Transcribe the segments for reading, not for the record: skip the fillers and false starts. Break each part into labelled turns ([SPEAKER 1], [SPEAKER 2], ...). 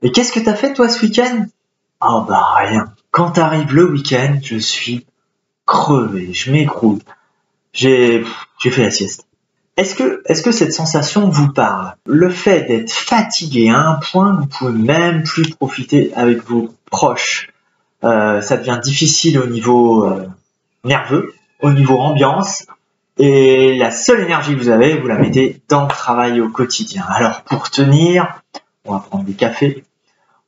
[SPEAKER 1] Et qu'est-ce que t'as fait toi ce week-end? Oh bah rien. Quand arrive le week-end, je suis crevé, je m'écroule. J'ai fait la sieste. Est-ce que cette sensation vous parle? Le fait d'être fatigué à un point que vous pouvez même plus profiter avec vos proches. Ça devient difficile au niveau nerveux, au niveau ambiance. Et la seule énergie que vous avez, vous la mettez dans le travail au quotidien. Alors pour tenir, on va prendre des cafés,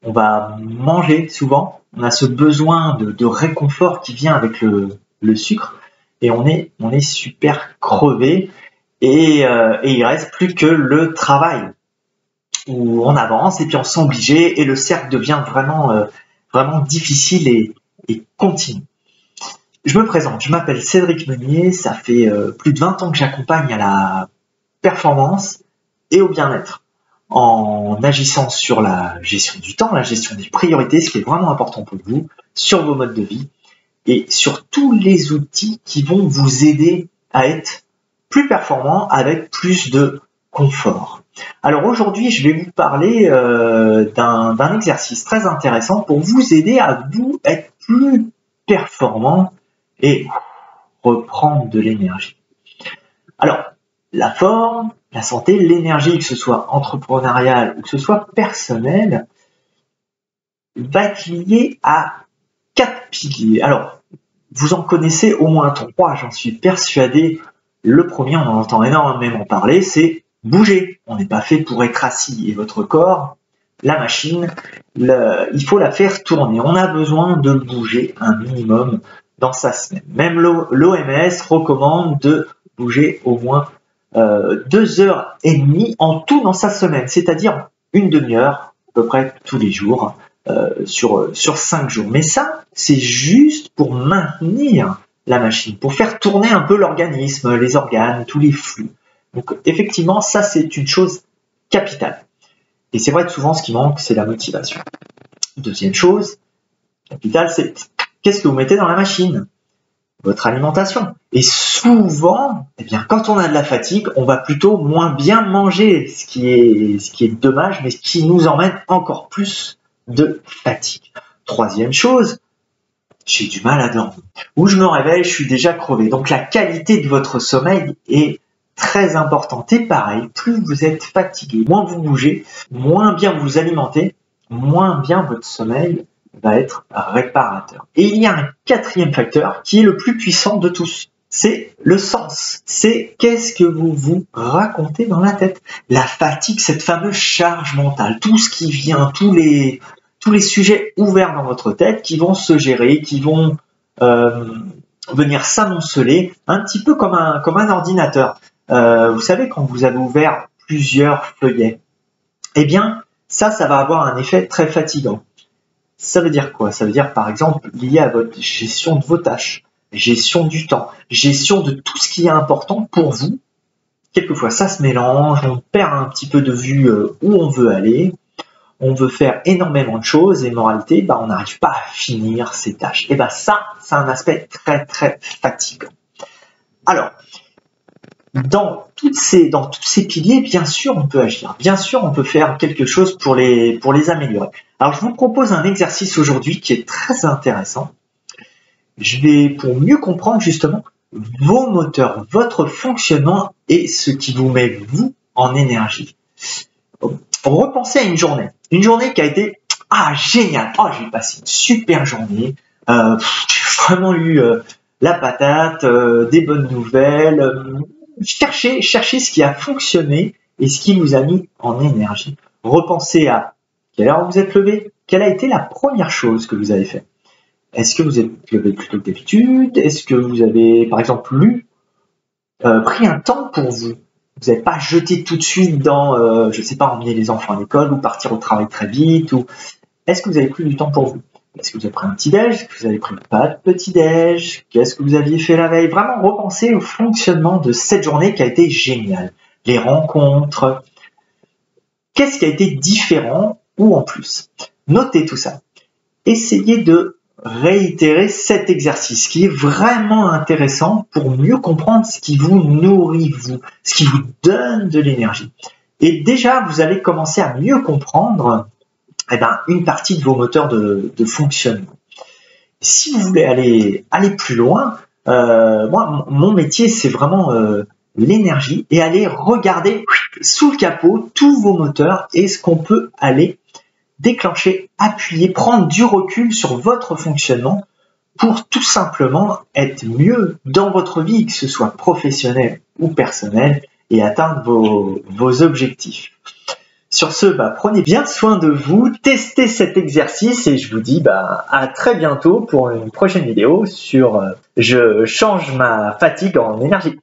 [SPEAKER 1] on va manger souvent. On a ce besoin de réconfort qui vient avec le sucre. Et on est super crevé. Et il reste plus que le travail où on avance et puis on se sent obligé et le cercle devient vraiment difficile et continu. Je me présente, je m'appelle Cédric Meunier, ça fait plus de 20 ans que j'accompagne à la performance et au bien-être en agissant sur la gestion du temps, la gestion des priorités, ce qui est vraiment important pour vous, sur vos modes de vie et sur tous les outils qui vont vous aider à être plus performant avec plus de confort. Alors aujourd'hui, je vais vous parler d'un exercice très intéressant pour vous aider à vous être plus performant et reprendre de l'énergie. Alors, la forme, la santé, l'énergie, que ce soit entrepreneuriale ou que ce soit personnelle, va être liée à 4 piliers. Alors, vous en connaissez au moins 3, j'en suis persuadé. Le premier, on en entend énormément parler, c'est bouger. On n'est pas fait pour être assis et votre corps, la machine, il faut la faire tourner. On a besoin de bouger un minimum dans sa semaine. Même l'OMS recommande de bouger au moins 2h30 en tout dans sa semaine, c'est-à-dire une demi-heure à peu près tous les jours sur 5 jours. Mais ça, c'est juste pour maintenir la machine, pour faire tourner un peu l'organisme, les organes, tous les flux. Donc effectivement, ça c'est une chose capitale. Et c'est vrai que souvent ce qui manque, c'est la motivation. Deuxième chose capitale, c'est qu'est-ce que vous mettez dans la machine? Votre alimentation. Et souvent, eh bien, quand on a de la fatigue, on va plutôt moins bien manger, ce qui est dommage, mais ce qui nous emmène encore plus de fatigue. Troisième chose, j'ai du mal à dormir. Ou je me réveille, je suis déjà crevé. Donc la qualité de votre sommeil est très importante. Et pareil, plus vous êtes fatigué, moins vous bougez, moins bien vous vous alimentez, moins bien votre sommeil va être réparateur. Et il y a un 4e facteur qui est le plus puissant de tous. C'est le sens. C'est qu'est-ce que vous vous racontez dans la tête. La fatigue, cette fameuse charge mentale, tout ce qui vient, tous les sujets ouverts dans votre tête qui vont se gérer, qui vont venir s'amonceler, un petit peu comme un ordinateur. Vous savez, quand vous avez ouvert plusieurs feuillets, eh bien, ça va avoir un effet très fatigant. Ça veut dire quoi? Ça veut dire, par exemple, lié à votre gestion de vos tâches, gestion du temps, gestion de tout ce qui est important pour vous. Quelquefois, ça se mélange, on perd un petit peu de vue où on veut aller. On veut faire énormément de choses et moralité, on n'arrive pas à finir ces tâches. Et ça, c'est un aspect très très fatigant. Alors, dans tous ces piliers, bien sûr, on peut agir. Bien sûr, on peut faire quelque chose pour les améliorer. Alors, je vous propose un exercice aujourd'hui qui est très intéressant. Je vais, pour mieux comprendre justement vos moteurs, votre fonctionnement et ce qui vous met, vous, en énergie. Repensez à une journée qui a été géniale. J'ai passé une super journée. J'ai vraiment eu la patate, des bonnes nouvelles. Cherchez ce qui a fonctionné et ce qui vous a mis en énergie. Repensez à quelle heure vous êtes levé. Quelle a été la première chose que vous avez fait? Est-ce que vous êtes levé plus tôt que d'habitude? Est-ce que vous avez, par exemple, pris un temps pour vous? Vous n'avez pas jeté tout de suite dans, je ne sais pas, emmener les enfants à l'école ou partir au travail très vite. Est-ce que vous avez pris du temps pour vous? Est-ce que vous avez pris un petit-déj? Est-ce que vous avez pris pas de petit-déj? Qu'est-ce que vous aviez fait la veille? Vraiment repensez au fonctionnement de cette journée qui a été géniale. Les rencontres. Qu'est-ce qui a été différent ou en plus? Notez tout ça. Essayez de réitérer cet exercice qui est vraiment intéressant pour mieux comprendre ce qui vous nourrit, ce qui vous donne de l'énergie. Et déjà, vous allez commencer à mieux comprendre une partie de vos moteurs de fonctionnement. Si vous voulez aller plus loin, moi, mon métier, c'est vraiment l'énergie et aller regarder sous le capot tous vos moteurs et ce qu'on peut aller déclencher, appuyer, prendre du recul sur votre fonctionnement pour tout simplement être mieux dans votre vie, que ce soit professionnel ou personnel, et atteindre vos objectifs. Sur ce, prenez bien soin de vous, testez cet exercice et je vous dis à très bientôt pour une prochaine vidéo sur je change ma fatigue en énergie.